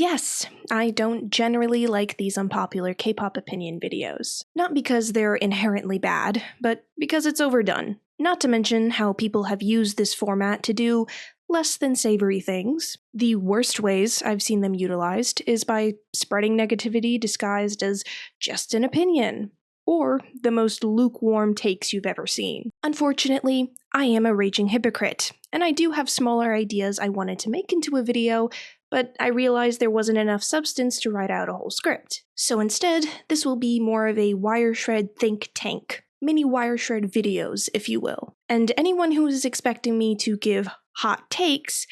Yes, I don't generally like these unpopular K-pop opinion videos. Not because they're inherently bad, but because it's overdone. Not to mention how people have used this format to do less than savory things. The worst ways I've seen them utilized is by spreading negativity disguised as just an opinion, or the most lukewarm takes you've ever seen. Unfortunately, I am a raging hypocrite, and I do have smaller ideas I wanted to make into a video, but I realized there wasn't enough substance to write out a whole script. So instead, this will be more of a wireshred think tank. Mini wireshred videos, if you will. And anyone who is expecting me to give hot takes,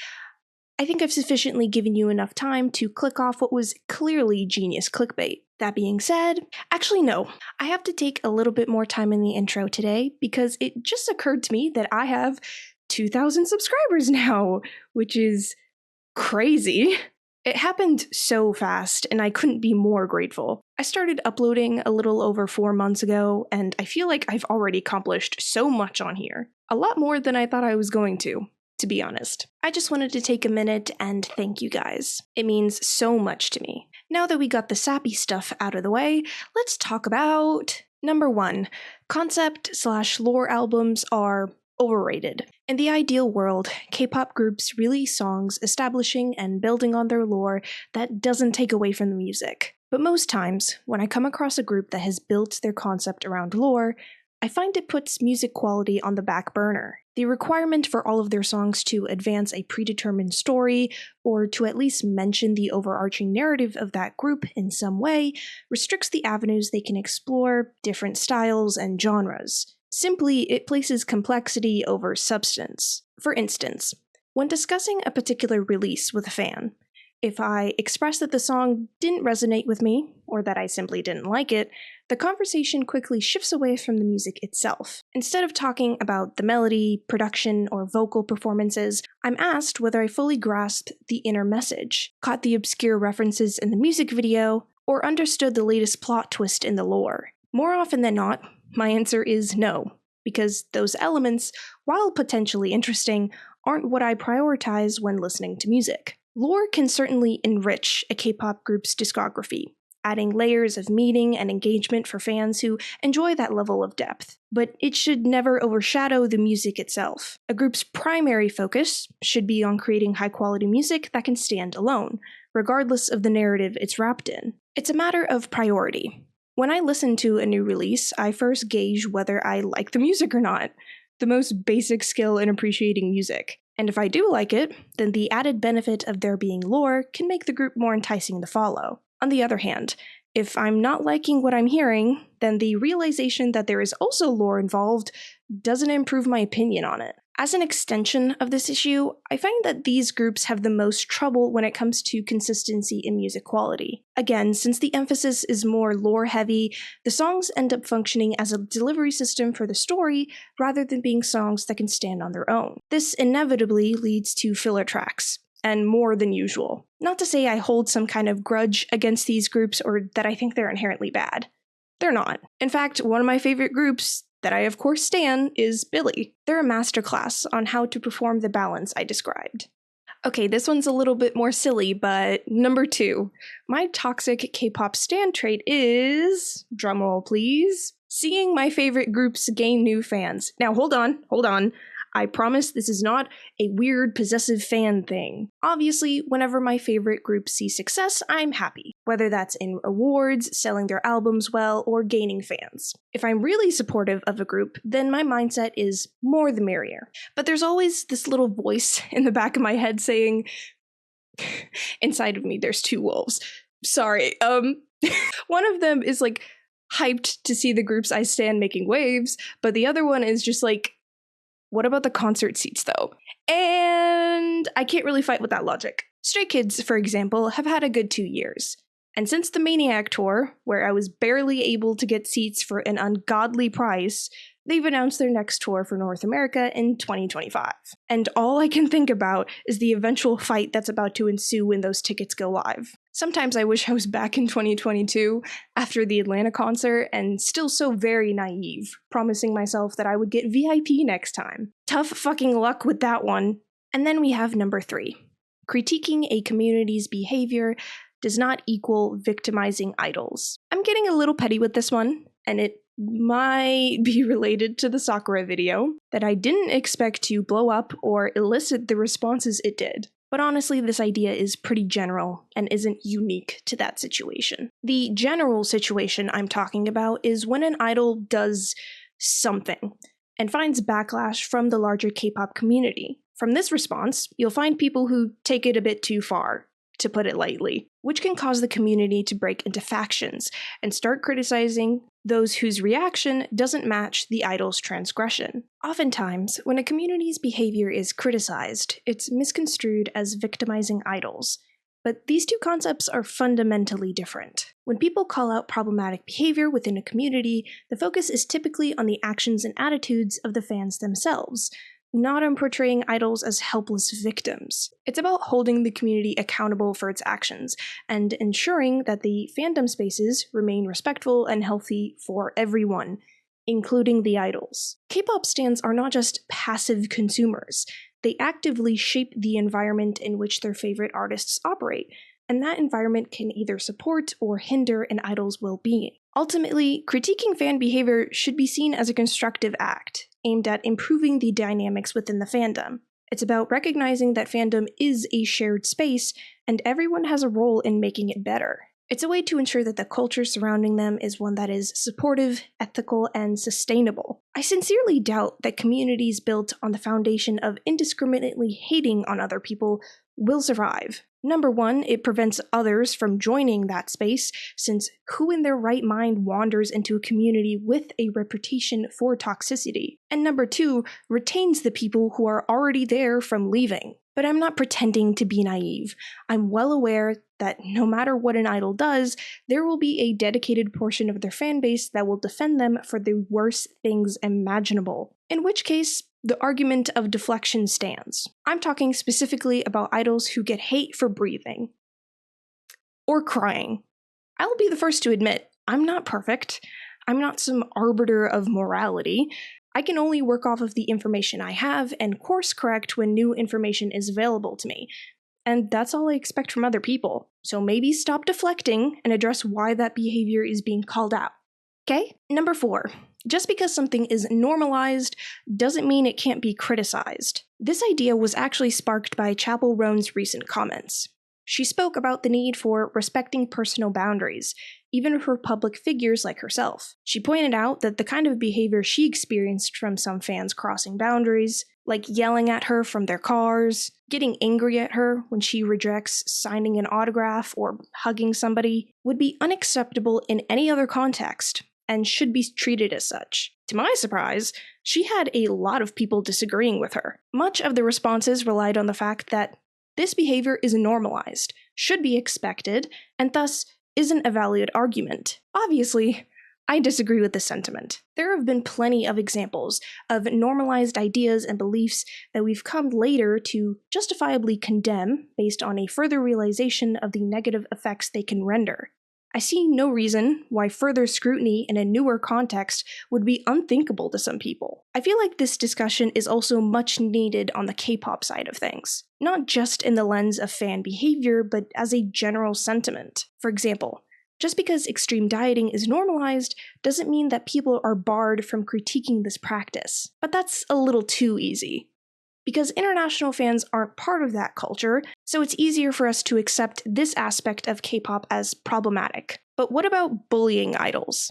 I think I've sufficiently given you enough time to click off what was clearly genius clickbait. That being said, actually no, I have to take a little bit more time in the intro today because it just occurred to me that I have 2,000 subscribers now, which is crazy. It happened so fast, and I couldn't be more grateful. I started uploading a little over 4 months ago, and I feel like I've already accomplished so much on here. A lot more than I thought I was going to be honest. I just wanted to take a minute and thank you guys. It means so much to me. Now that we got the sappy stuff out of the way, let's talk about number 1. Concept/lore albums are overrated. In the ideal world, K-pop groups release songs establishing and building on their lore that doesn't take away from the music. But most times, when I come across a group that has built their concept around lore, I find it puts music quality on the back burner. The requirement for all of their songs to advance a predetermined story, or to at least mention the overarching narrative of that group in some way, restricts the avenues they can explore, different styles and genres. Simply, it places complexity over substance. For instance, when discussing a particular release with a fan, if I express that the song didn't resonate with me, or that I simply didn't like it, the conversation quickly shifts away from the music itself. Instead of talking about the melody, production, or vocal performances, I'm asked whether I fully grasped the inner message, caught the obscure references in the music video, or understood the latest plot twist in the lore. More often than not, my answer is no, because those elements, while potentially interesting, aren't what I prioritize when listening to music. Lore can certainly enrich a K-pop group's discography, adding layers of meaning and engagement for fans who enjoy that level of depth. But it should never overshadow the music itself. A group's primary focus should be on creating high-quality music that can stand alone, regardless of the narrative it's wrapped in. It's a matter of priority. When I listen to a new release, I first gauge whether I like the music or not, the most basic skill in appreciating music. And if I do like it, then the added benefit of there being lore can make the group more enticing to follow. On the other hand, if I'm not liking what I'm hearing, then the realization that there is also lore involved doesn't improve my opinion on it. As an extension of this issue, I find that these groups have the most trouble when it comes to consistency in music quality. Again, since the emphasis is more lore-heavy, the songs end up functioning as a delivery system for the story rather than being songs that can stand on their own. This inevitably leads to filler tracks, and more than usual. Not to say I hold some kind of grudge against these groups or that I think they're inherently bad. They're not. In fact, one of my favorite groups that I of course stan is Billlie. They're a masterclass on how to perform the balance I described. Okay, this one's a little bit more silly, but number 2. My toxic K-pop stan trait is, drumroll please, seeing my favorite groups gain new fans. Now hold on. I promise this is not a weird possessive fan thing. Obviously, whenever my favorite groups see success, I'm happy, whether that's in awards, selling their albums well, or gaining fans. If I'm really supportive of a group, then my mindset is more the merrier. But there's always this little voice in the back of my head saying, inside of me there's 2 wolves. Sorry, one of them is like hyped to see the groups I stan making waves, but the other one is just like, what about the concert seats, though? And I can't really fight with that logic. Stray Kids, for example, have had a good 2 years. And since the Maniac tour, where I was barely able to get seats for an ungodly price, they've announced their next tour for North America in 2025. And all I can think about is the eventual fight that's about to ensue when those tickets go live. Sometimes I wish I was back in 2022 after the Atlanta concert and still so very naive, promising myself that I would get VIP next time. Tough fucking luck with that one. And then we have number 3. critiquing a community's behavior does not equal victimizing idols. I'm getting a little petty with this one, and it might be related to the Sakura video that I didn't expect to blow up or elicit the responses it did. But honestly, this idea is pretty general and isn't unique to that situation. The general situation I'm talking about is when an idol does something and finds backlash from the larger K-pop community. From this response, you'll find people who take it a bit too far, to put it lightly, which can cause the community to break into factions and start criticizing those whose reaction doesn't match the idol's transgression. Oftentimes, when a community's behavior is criticized, it's misconstrued as victimizing idols. But these two concepts are fundamentally different. When people call out problematic behavior within a community, the focus is typically on the actions and attitudes of the fans themselves, not on portraying idols as helpless victims. It's about holding the community accountable for its actions, and ensuring that the fandom spaces remain respectful and healthy for everyone, including the idols. K-pop stans are not just passive consumers. They actively shape the environment in which their favorite artists operate, and that environment can either support or hinder an idol's well-being. Ultimately, critiquing fan behavior should be seen as a constructive act, aimed at improving the dynamics within the fandom. It's about recognizing that fandom is a shared space, and everyone has a role in making it better. It's a way to ensure that the culture surrounding them is one that is supportive, ethical, and sustainable. I sincerely doubt that communities built on the foundation of indiscriminately hating on other people will survive. Number one, it prevents others from joining that space, since who in their right mind wanders into a community with a reputation for toxicity? And number two, retains the people who are already there from leaving. But I'm not pretending to be naive. I'm well aware that no matter what an idol does, there will be a dedicated portion of their fan base that will defend them for the worst things imaginable. In which case, the argument of deflection stands. I'm talking specifically about idols who get hate for breathing. Or crying. I'll be the first to admit, I'm not perfect. I'm not some arbiter of morality. I can only work off of the information I have and course correct when new information is available to me. And that's all I expect from other people. So maybe stop deflecting and address why that behavior is being called out. Okay? Number 4. Just because something is normalized doesn't mean it can't be criticized. This idea was actually sparked by Chapel Roan's recent comments. She spoke about the need for respecting personal boundaries, even for public figures like herself. She pointed out that the kind of behavior she experienced from some fans crossing boundaries, like yelling at her from their cars, getting angry at her when she rejects signing an autograph or hugging somebody, would be unacceptable in any other context, and should be treated as such. To my surprise, she had a lot of people disagreeing with her. Much of the responses relied on the fact that this behavior is normalized, should be expected, and thus isn't a valid argument. Obviously, I disagree with this sentiment. There have been plenty of examples of normalized ideas and beliefs that we've come later to justifiably condemn based on a further realization of the negative effects they can render. I see no reason why further scrutiny in a newer context would be unthinkable to some people. I feel like this discussion is also much needed on the K-pop side of things, not just in the lens of fan behavior, but as a general sentiment. For example, just because extreme dieting is normalized doesn't mean that people are barred from critiquing this practice. But that's a little too easy. Because international fans aren't part of that culture, so it's easier for us to accept this aspect of K-pop as problematic. But what about bullying idols?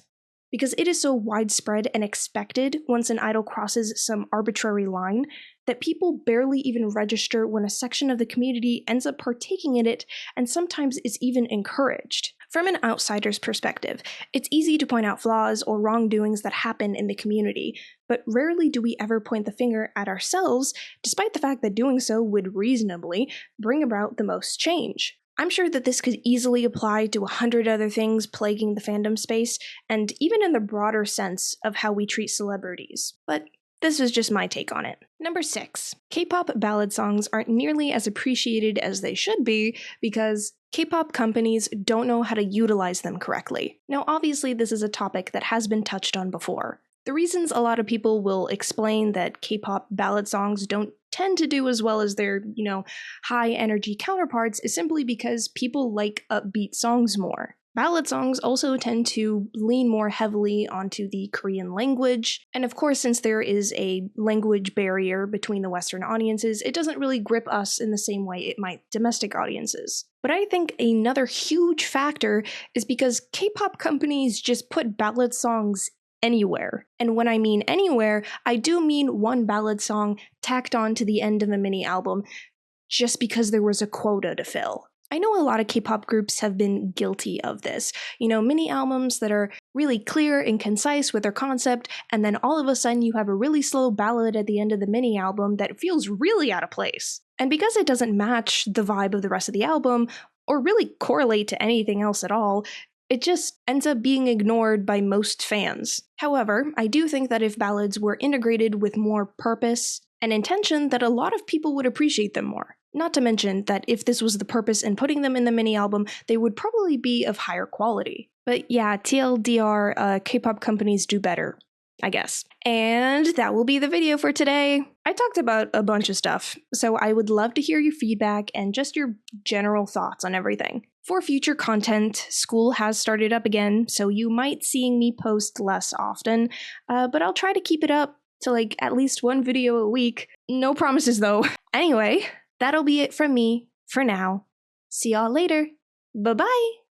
Because it is so widespread and expected once an idol crosses some arbitrary line that people barely even register when a section of the community ends up partaking in it, and sometimes is even encouraged. From an outsider's perspective, it's easy to point out flaws or wrongdoings that happen in the community, but rarely do we ever point the finger at ourselves, despite the fact that doing so would reasonably bring about the most change. I'm sure that this could easily apply to 100 other things plaguing the fandom space, and even in the broader sense of how we treat celebrities. But this is just my take on it. Number 6. K-pop ballad songs aren't nearly as appreciated as they should be because K-pop companies don't know how to utilize them correctly. Now, obviously, this is a topic that has been touched on before. The reasons a lot of people will explain that K-pop ballad songs don't tend to do as well as their, high energy counterparts is simply because people like upbeat songs more. Ballad songs also tend to lean more heavily onto the Korean language, and of course, since there is a language barrier between the Western audiences, it doesn't really grip us in the same way it might domestic audiences. But I think another huge factor is because K-pop companies just put ballad songs anywhere. And when I mean anywhere, I do mean one ballad song tacked on to the end of a mini album just because there was a quota to fill. I know a lot of K-pop groups have been guilty of this. Mini albums that are really clear and concise with their concept, and then all of a sudden you have a really slow ballad at the end of the mini album that feels really out of place. And because it doesn't match the vibe of the rest of the album, or really correlate to anything else at all, it just ends up being ignored by most fans. However, I do think that if ballads were integrated with more purpose and intention, that a lot of people would appreciate them more. Not to mention that if this was the purpose in putting them in the mini album, they would probably be of higher quality. But yeah, TLDR, K-pop companies do better, I guess. And that will be the video for today. I talked about a bunch of stuff, so I would love to hear your feedback and just your general thoughts on everything. For future content, school has started up again, so you might seeing me post less often, but I'll try to keep it up to at least one video a week. No promises though. Anyway, that'll be it from me for now. See y'all later. Bye-bye!